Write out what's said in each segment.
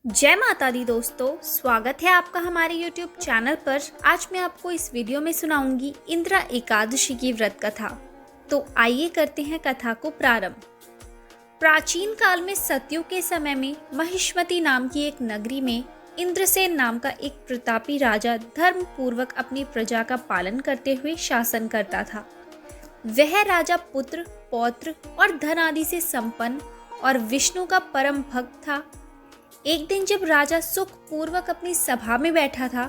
जय माता दी दोस्तों, स्वागत है आपका हमारे YouTube चैनल पर। आज मैं आपको इस वीडियो में सुनाऊंगी इंद्रा एकादशी की व्रत कथा। तो आइए करते हैं कथा को प्रारंभ। प्राचीन काल में सतयुग के समय में महिष्मती नाम की एक नगरी में इंद्रसेन नाम का एक प्रतापी राजा धर्म पूर्वक अपनी प्रजा का पालन करते हुए शासन करता था। वह राजा पुत्र, पौत्र और धन आदि से संपन्न और विष्णु का परम भक्त था। एक दिन जब राजा सुख पूर्वक अपनी सभा में बैठा था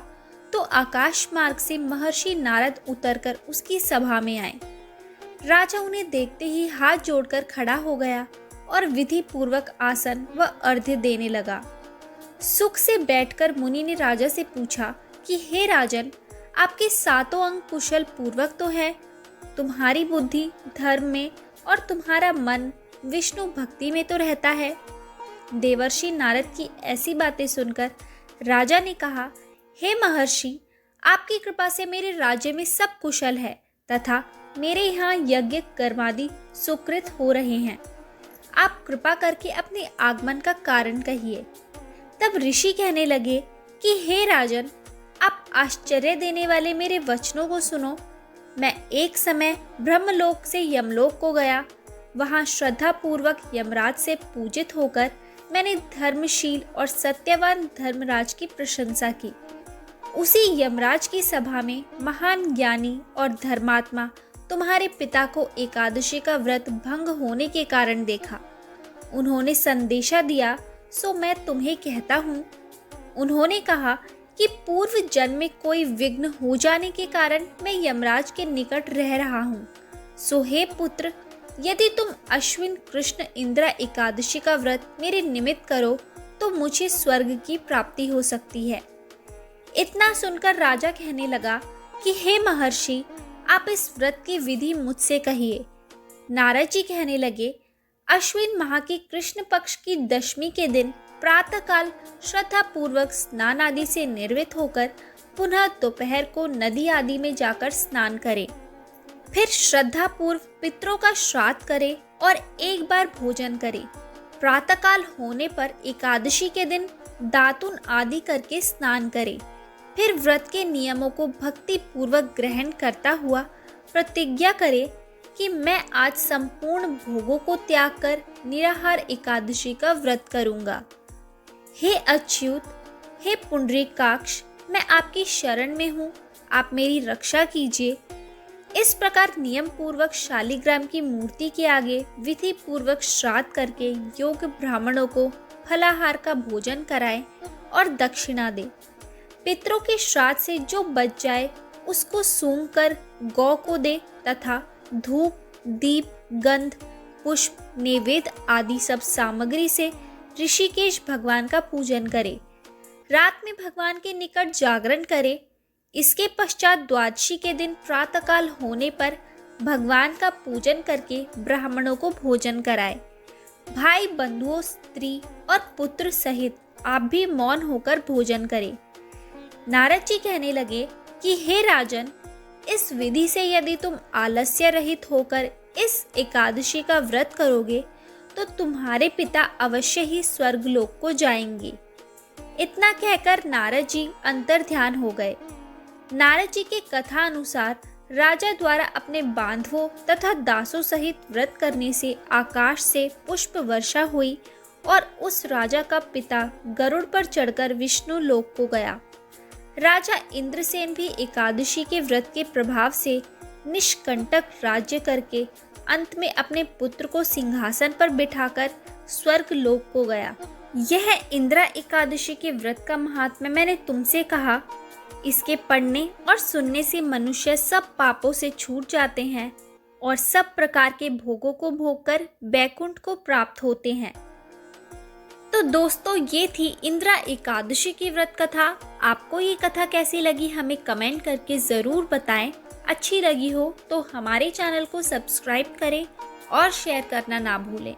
तो आकाश मार्ग से महर्षि नारद उतरकर उसकी सभा में आए। राजा उन्हें देखते ही हाथ जोड़कर खड़ा हो गया और विधि पूर्वक आसन व अर्घ्य देने लगा। सुख से बैठकर मुनि ने राजा से पूछा कि हे राजन, आपके सातों अंग कुशल पूर्वक तो है, तुम्हारी बुद्धि धर्म में और तुम्हारा मन विष्णु भक्ति में तो रहता है। देवर्षि नारद की ऐसी बातें सुनकर राजा ने कहा, हे महर्षि, आपकी कृपा से मेरे राज्य में सब कुशल है तथा मेरे यहाँ यज्ञ कर्मादि सुकृत हो रहे हैं। आप कृपा करके अपने आगमन का कारण कहिए। तब ऋषि कहने लगे कि हे राजन, आप आश्चर्य देने वाले मेरे वचनों को सुनो। मैं एक समय ब्रह्मलोक से यमलोक को गया। वहाँ श्रद्धा पूर्वक यमराज से पूजित होकर मैंने धर्मशील और सत्यवान धर्मराज की प्रशंसा की। उसी यमराज की सभा में महान ज्ञानी और धर्मात्मा तुम्हारे पिता को एकादशी का व्रत भंग होने के कारण देखा। उन्होंने संदेशा दिया, सो मैं तुम्हें कहता हूँ। उन्होंने कहा कि पूर्व जन्म में कोई विघ्न हो जाने के कारण मैं यमराज के निकट रह रहा हूँ। सो हे पुत्र, यदि तुम अश्विन कृष्ण इंद्रा एकादशी का व्रत मेरे निमित्त करो तो मुझे स्वर्ग की प्राप्ति हो सकती है। इतना सुनकर राजा कहने लगा कि हे महर्षि, आप इस व्रत की विधि मुझसे कहिए। नारद जी कहने लगे, अश्विन माह की कृष्ण पक्ष की दशमी के दिन प्रातःकाल श्रद्धा पूर्वक स्नान आदि से निर्वृत्त होकर पुनः दोपहर को नदी आदि में जाकर स्नान करें। फिर श्रद्धा पूर्व पितरों का श्राद्ध करे और एक बार भोजन करे। प्रातःकाल होने पर एकादशी के दिन दातुन आदि करके स्नान करे। फिर व्रत के नियमों को भक्ति पूर्वक ग्रहण करता हुआ प्रतिज्ञा करे कि मैं आज संपूर्ण भोगों को त्याग कर निराहार एकादशी का व्रत करूंगा। हे अच्युत, हे पुंडरीकाक्ष, मैं आपकी शरण में हूँ, आप मेरी रक्षा कीजिए। इस प्रकार नियम पूर्वक शालिग्राम की मूर्ति के आगे विधि पूर्वक श्राद्ध करके योग्य ब्राह्मणों को फलाहार का भोजन कराए और दक्षिणा दे। पितरों के श्राद्ध से जो बच जाए उसको सूंघ कर गौ को दे तथा धूप, दीप, गंध, पुष्प, नैवेद्य आदि सब सामग्री से ऋषिकेश भगवान का पूजन करे। रात में भगवान के निकट जागरण करे। इसके पश्चात द्वादशी के दिन प्रातःकाल होने पर भगवान का पूजन करके ब्राह्मणों को भोजन कराए। भाई बंधुओं, स्त्री और पुत्र सहित आप भी मौन होकर भोजन करें। नारद जी कहने लगे कि हे राजन, इस विधि से यदि तुम आलस्य रहित होकर इस एकादशी का व्रत करोगे तो तुम्हारे पिता अवश्य ही स्वर्गलोक को जाएंगे। इतना कहकर नारद जी अंतर्ध्यान हो गए। नारद जी के कथा अनुसार राजा द्वारा अपने बांधवों तथा दासों सहित व्रत करने से आकाश से पुष्प वर्षा हुई और उस राजा का पिता गरुड़ पर चढ़कर विष्णु लोक को गया। राजा इंद्रसेन भी एकादशी के व्रत के प्रभाव से निष्कंटक राज्य करके अंत में अपने पुत्र को सिंहासन पर बिठाकर स्वर्ग लोक को गया। यह इंद्रा एकादशी के व्रत का महात्म्य मैंने तुमसे कहा। इसके पढ़ने और सुनने से मनुष्य सब पापों से छूट जाते हैं और सब प्रकार के भोगों को भोगकर बैकुंठ को प्राप्त होते हैं। तो दोस्तों, ये थी इंद्रा एकादशी की व्रत कथा। आपको ये कथा कैसी लगी हमें कमेंट करके ज़रूर बताएं। अच्छी लगी हो तो हमारे चैनल को सब्सक्राइब करें और शेयर करना ना भूलें।